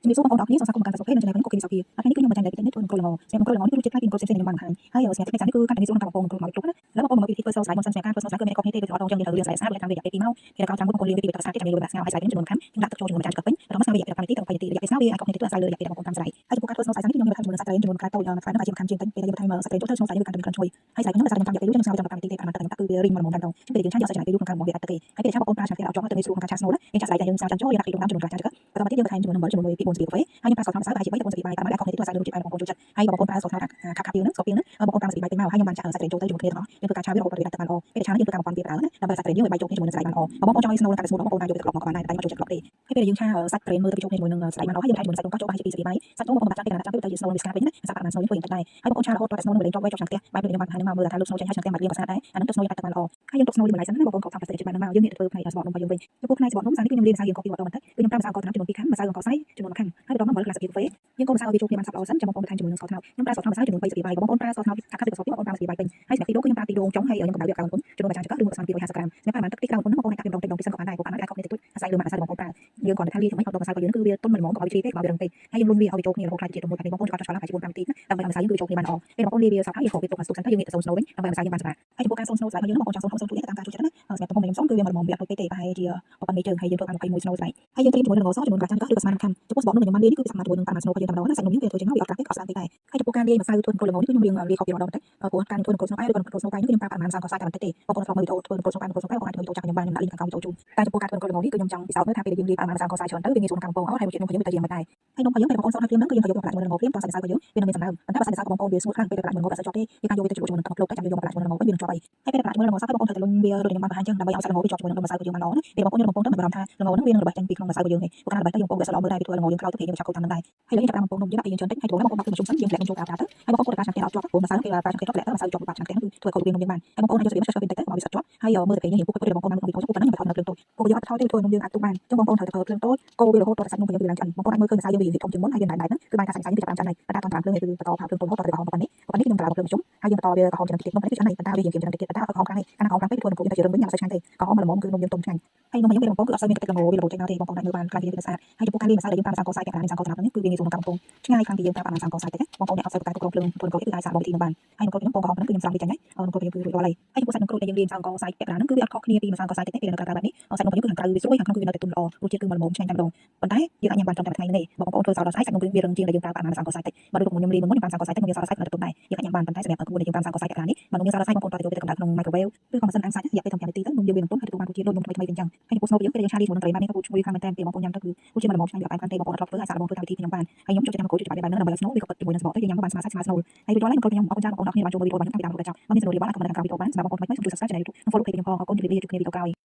ជំរាបសួរបងប្អូនអរគ្នាសូមស្វាគមន៍មកកាន់ប្រសូតភេទនៅចំណែកនេះក៏គីសោគីអរគ្នាខ្ញុំមកចាញ់តែពីនេះទូនគ្រូល្ងស្មានគ្រូល្ងនេះគឺជាផ្នែកពីគ្រូផ្សេងៗនឹងបានបង្ហាញហើយស្មានផ្នែកនេះគឺកាន់តែនេះសួរក្នុងបងប្អូនគ្រូមកគ្រប់ណាแล้วបងប្អូនមកពីធ្វើស្រាយមុនសិនស្មានការធ្វើស្រាយគឺមានខុសគ្នាទេគឺអត់រងចាំយើងត្រូវរៀនស្រាយស្រាយរយៈពេល2ម៉ោងគេកោតតាមមុខបងប្អូនរៀនពីវិទ្យាសាស្ត្រចាំរៀនវិទ្យាសាស្ត្រហើយស្រាយចំនួនខាងខ្ញុំដាក់ទឹកចូលជាមួយម្ចាស់កពេញដល់មកស្រាយរយៈពេល5នាទីដល់20នាទីរយៈពេលស្រាយវាអាចកុំនេះទៅស្រាយលើរយៈពេលបងប្អូនតាមស្រាយហើយចំពោះការធ្វើស្រាយនេះខ្ញុំមានថាចំនួនស្រាយចំនួនក្រៅតូចស្រាយនឹងអាចជាខាងជាងតិចពេលយើងថែមស្រាយចូលទៅស្រាយគឺកាន់តែមានក្លិនឈ្ងុយហើយស្រាយខ្ញុំស្រាយចាំរយៈពេលយូរខ្ញុំស្រាយចាំ5នាទីទេប្រហែលទឹកគឺវារីងមកមុនតាមតពេលយើងឆាយកស្រាយពេលយូរក្នុងការមកវាទឹកទេហើយពេលឆាបងប្អូនប្រើឆាទៀតអត់ចូលទៅនេះស្រួលក្នុងការឆាស្នូលយើងឆាស្រាយតែយើងស្រាយចាំចូលយើងដាក់ទីក្នុងចំនួនខ្លះចាទៅបន្តមកទៀតយើងបន្ថែមចំនួនអំបិលចំនួន1 2 4ស្លាបព្រាកាហ្វេហើយខ្ញុំប្រើស្ករត្នោតម្សៅប្រហែលជា3 4ស្លាបព្រាបាយតាមតែខុសគ្នាទីស្រាយដូចជាបងប្អូនចូលចិត្តហើយបងប្អូនប្រើស្ករត្នោតខាប់ពីហ្នឹងស្ករពីហ្នឹងបងប្អូនប្រើស្លាបព្រាបាយពេញមកហើយខ្ញុំបានចាក់ស្រាយចូលទៅជាមួយគ្នាទាំងអស់យើងធ្វើការឆាវារហូតដល់វាដាក់ទឹកបានល្អពេលឆានេះយើងធ្វើការបំពន់វាប្រើណាដើម្បីស្រាយយើងបាយចូលគ្នាជាមួយនឹងស្រាយបានល្អបងប្អូនចង់ឲ្យស្នូលកាន់តែស្នូលបងប្អូនអាចយកទៅក្លប់មកក៏បានដែរតែខ្ញុំចូលចិត្តក្លប់ទេហើយពេលយើងឆាសាច់ប្រេនមើលទៅចូលគ្នាជាមួយនឹងស្រាយបានល្អហើយយើងអាចជាមួយសាច់ចូលប្រហែលជា2ស្លាបព្រាបាយសាច់ចូលបងប្អូនដាក់ចាំពេលទៅជាស្នូលវាស្កាត់វិញណាសាច់បានស្នូលនេះធ្វើយ៉ាងតិចដែរហើយបងប្អូនឆារហូតដល់ស្នូលនឹងលេងចូលវាចូលឆ្នាំផ្ទះបាយពេលខ្ញុំបានបង្ហាញមកមើលថាលោកស្នូលចេញហើយឆ្នាំផ្ទះមករៀងក៏ស្អាតដែរអានឹងទឹកស្នូលយើងដាក់ទឹកបានល្អហើយយើងទុកស្នូលមួយបន្លែសិនណាបងប្អូនក៏តាមផ្ទះចិត្តបានមកយើងងាកទៅធ្វើផ្នែកសបកនំរបស់យើងវិញចំពោះផ្នែកសបកនំស្អាតនេះគឺខ្ញុំលាយម្សៅយើងកូពីបដងបន្តិចគឺខ្ញុំប្រើម្សៅអង្ករត្នោតចំនួន2ខាំម្សៅអង្ករខ្សាយចំនួន1ខាំហើយបន្ទាប់មកមើលក្លាសកាហ្វេយើងកូរម្សៅឲ្យវាចូលគ្នាបានសព្វល្អសិនចាំបងប្អូនបន្ថែមចំនួនស្ករត្នោតខ្ញុំប្រើស្ករត្នោតម្សៅចំនួន3ស្លាបព្រាបាយបងប្អូនប្រើស្ករត្នោតខាប់ពីស្ករពីបងប្អូនប្រើស្លាបព្រាបាយពេញហើយស្លាបព្រាដូងគឺខ្ញុំប្រើទីដូងចុងហើយខ្ញុំកម្ដៅវាក្រៅមុនចំនួន150ឬ150ក្រាមខ្ញុំប្រើបានទឹកទីក្រៅមុនបងប្អូនដាក់ពីដងទីដងពីសិនក៏បានដែរបងប្អូនអាចខុសគ្នាតិចតួចអាស្រ័យលើម៉ាក់អាស្រ័យបងប្អូនប្រើយើងគ្រាន់តែថាលាយជាមួយអត់ដល់ម្សៅរបស់យើងគឺវាទុនមិនហ្មងកុំឲ្យជ្រីពេកបើវារឹងពេកហើយយើងលុញវាឲ្យវាចូលគ្នារហូតខ្លាចជាទៅមួយតែបងប្អូនគាត់ឆ្លងប្រហែលជា4 5នាទីណាដើម្បីឲ្យម្សៅយើងគឺចូលគ្នាបានល្អពេលបងប្អូនលាយវាសព្វហើយយើងខុសវាទុកមកស្ទុកសិនទៅយើងងាកទៅសូនស្នូលវិញដើម្បីម្សៅយើងបានសម្រាប់ហើយចំពោះការសូនស្នូលស្រាយរបស់យើងបងប្អូនចង់សូនសូនជួយតាមការចូលចិត្តណាសម្រាប់បងប្អូនខ្ញុំសូនគឺវាមិនហ្មងវាអត់ពេកទេប្រហែលជាប៉ុណ្ណេះជើងហើយយើងធ្វើបាន21ស្នូលស្រាយហើយយើងត្រៀមជាមួយនឹងល្ងសចំនួន5ចានក៏ឬក៏ស្មើនឹងខាំចំពោះសបកនំខ្ញុំបានលាយនេះគឺវាស្មើជាមួយនឹង5ស្នូលយើងតែម្ដងណាសាច់នំយើងវាធ្វើជាងវាអត់ក្រាស់ទេក៏ស្អាតតិចដែរហើយចំពោះការលាយម្សៅធ្វើគ្រូល្ងនេះគឺខ្ញុំរៀងលាយខុសពីម្ដងបន្តិចព្រោះការធ្វើគ្រូស្នូលអាយឬក៏គ្រូស្នូលកាយនេះគឺខ្ញុំប្រើប្រមាណ30កសាយតែបន្តិចទេបងប្អូនធ្លាប់មើវីដេអូធ្វើគ្រូស្នូលកាយគ្រូស្នូលកាយបងអាចមើលវីដេអូចាស់ខ្ញុំបានខ្ញុំដាក់លីងខាងក្រោមវីដេអូជូនតែចំពោះការធ្វើគ្រូល្ងនេះគឺខ្ញុំចង់ពិសោធន៍មើលថាពេលយើងលាយប្រមាណ30កសាយច្រើនទៅវាងាយស្រួលក្នុងការបំពងហើយមួយទៀតនំរបស់យើងវាទៅជាមិនដែរហើយនំរបស់យើងតែបងប្អូនសូមឲ្យព្រៀមហ្នឹងគឺយើងត្រូវយកមកប្រឡាក់ជាមួយនឹងល្ងព្រៀមតោះសាច់ម្សៅរបស់យើងវានឹងមានសំណើមប៉ុន្តែបើសាច់ម្សៅរបស់បងប្អូនវាស្ងួតខ្លាំងពេលប្រឡាក់ជាមួយនឹងល្ងវាអត់សូវជាប់ទេយើងអាចយកវាទៅជ្រលជាមួយនឹងទឹកភ្លុកទៅចាំយើងយកមកប្រឡាក់ជាមួយនឹងល្ងវិញវានឹងជាប់ហើយហើយពេលប្រឡាក់ជាមួយនឹងល្ងសោះបងប្អូនត្រូវតែលុញវាដូចខ្ញុំបានបង្ហាញចឹងដើម្បីឲ្យសាច់ល្ងវាជាប់ជាមួយនឹងម្សៅរបស់យើងបានល្អណាពេលបងប្អូនយកបងប្អូនទៅមិនបារម្ភថាល្ងហ្នឹងវានឹងរបេះចេញពីក្នុងម្សៅរបស់យើងទេព្រោះកាលរបេះទៅយើងបងប្អូនវាសល្អមើលដែរពីធ្វើល្ងយើងក្រោយទៅគេយើងចាប់ខូចតាមនឹងដែរហើយលើយើងចាប់តាមបងប្អូននំយើងដាក់ពីយើងច្រើនតិចហើយបងប្អូនដាក់ទៅមជ្ឈុំសិនយើងធ្លាក់ចូលប្រើប្រាស់ទៅហើយបងប្អូនគាត់ប្រើឆ្នាំងទៀតអត់ជាប់ព្រោះម្សៅគេប្រើឆ្នាំងទៀតធ្លាក់ទៅម្សៅជាប់បាត់ឆ្នាំងទៀតគឺធ្វើខូចពីនំយើងបានហើយបងប្អូនអាចយកស្បៀងមកឆ្កឹះពីបន្តិចទៅមកវាស្អិតជាប់ហើយមើលទៅពេលយើងពុកទៅបងប្អូនបានមកពីចូលប៉ុណ្ណឹងបើថតនៅភ្លើងតូចពួកយើងអត់ថតទេធ្វើនំយើងអាចទុកបានចឹងបងប្អូនត្រូវតែប្រើភ្លើងតូចកូរវារហូតដល់សាច់នំរបស់យើងវាឡើងឆ្អិនបងប្អូនអាចមើលឃើញម្សៅយើងវាធំជាងមុនហើយយើងដែរហ្នឹងគឺបានការសាច់ម្សៅនេះចាប់តាមឆ្អិនហើយតែតាមភ្លើងគឺបន្តប្រើភ្លើងតូចរហូតដល់វាក្រហមប៉ុណ្នេះខ្ញុំប្រើភ្លើងមជ្ឈុំហើយយើងបន្តវាក្រហមច្រើនតិចនំនេះគឺឆ្អិនហើយប៉ុន្តែវាយើងគៀមច្រើនតិចតែអត់ក្រហមខ្លាំងទេកាលណាក្រហមខ្លាំងពេកធ្វើនំពុកយើងទៅជិះរឹងវិញញ៉ាំមិនសូវឆ្ងាញ់ទេក្រហមមកល្មមគឺនំយើងទុំឆ្ងាញ់ហើយនំរបស់យើងពេលបងប្អូនគឺអត់សូវមានទឹកល្ងវារលោចេញមកទេបងប្អូនអាចមើលបានខ្លាំងជាងវាស្អាតហើយចំពោះការលាយម្សៅដែលយើងប្រើម្សៅកសាយតែប្រាំម្សៅកត្នោតនេះគឺវាងាយស្រួលក្នុងការបំពងឆ្ងាយខ្លាំងពីយើងប្រើម្សៅកសាយតិចបងប្អូនអ្នកអត់សូវការគ្រប់គ្រងភ្លើងធ្វើនំគឺអាចសាកបងវិធីនោះបានហើយនំកូនខ្ញុំពងក្រហមហ្នឹងគឺខ្ញុំស្រង់វាចេញហើយនំកូនខ្ញុំគឺរួចរាល់ហើយចំពោះសាច់នំក្រូចដែលយើងលាយម្សៅកសាយពាក់ប្រាំហ្នឹងគឺវាអត់ខុសគ្នាពីម្សៅកសាយតិចទេពេលនៅក្រៅបែបនេះសាច់នំរបស់យើងគឺខាងក្រៅវាស្រួយខាងក្នុងគឺវានៅតែទុំល្អរសជាតិគឺមកល្មមឆ្ងាញ់តែម្ដងប៉ុន្តែយើងអាចញ៉ាំបានត្រឹមតែថ្ងៃនេះបងប្អូនធ្វើសោតដល់ស្អែកសាច់នំគឺវារឹងជាងដែលយើងប្រើប្រាំម្សៅកសាយតិចបើដូចខ្ញុំលាយមុនខ្ញុំប្រើម្សៅកសាយតិចខ្ញុំមានសោតដល់ស្អែកនៅតែទុំដែរយើងអាចញ៉ាំបានប៉ុន្តែសម្រាប់ក្បួនដែលយើងប្រើម្សៅកសាយពាក់ប្រាំនេះបើនំមានសោតដល់ស្អែកបងប្អូនត្រូវយកទៅកម្ដៅក្នុង microwave ឬក៏ម៉ាស៊ីនអាំងសាច់រយៈពេល5នាទីទៅនំយើងវានឹងទុំហើយទទួលបានរសជាតិដូចនំថ្មីៗវិញចឹងហើយចំពោះស្នូលយើងពេលយើងឆាលាយជាមួយនឹងត្រីម៉ាត់នេះក៏ឈ្ងុយខ្លាំងមែនទែនពេលបងប្អូនញ៉ាំទៅគឺរសជាតិមិនល្មមឆ្ងាញ់វាអត់បានទេបងប្អូនអត់ធ្លាប់ធ្វើហើយសាកបងធ្វើតាមវិធីខ្ញុំបានហើយខ្ញុំចូលចិត្តញ៉ាំក្រូចច្បាស់បែបហ្នឹងដើម្បីឲ្យស្នូលវាក៏ពិតជាមួយនឹងសបកទៅយើងញ៉ាំបានស្មើសាច់ស្មើស្នូលហើយរួចរាល់ហើយក្រូចខ្ញុំអរគុណច្រើនបងប្អូនអរគ្នាបានចូលមើលវីដេអូបានតាំងពីដើមរហូតដល់ចប់បើមានសំណួររៀបបានអាចខមមិនខាងក្រោមវីដេអូបានសម្រាប់បងប្អូនថ្មីៗសូមជួយ subscribe ឆានែល YouTube និង follow page ខ្ញុំផងអរគុណជម្រាបលាជួបគ្នាវីដេអូក្រោយ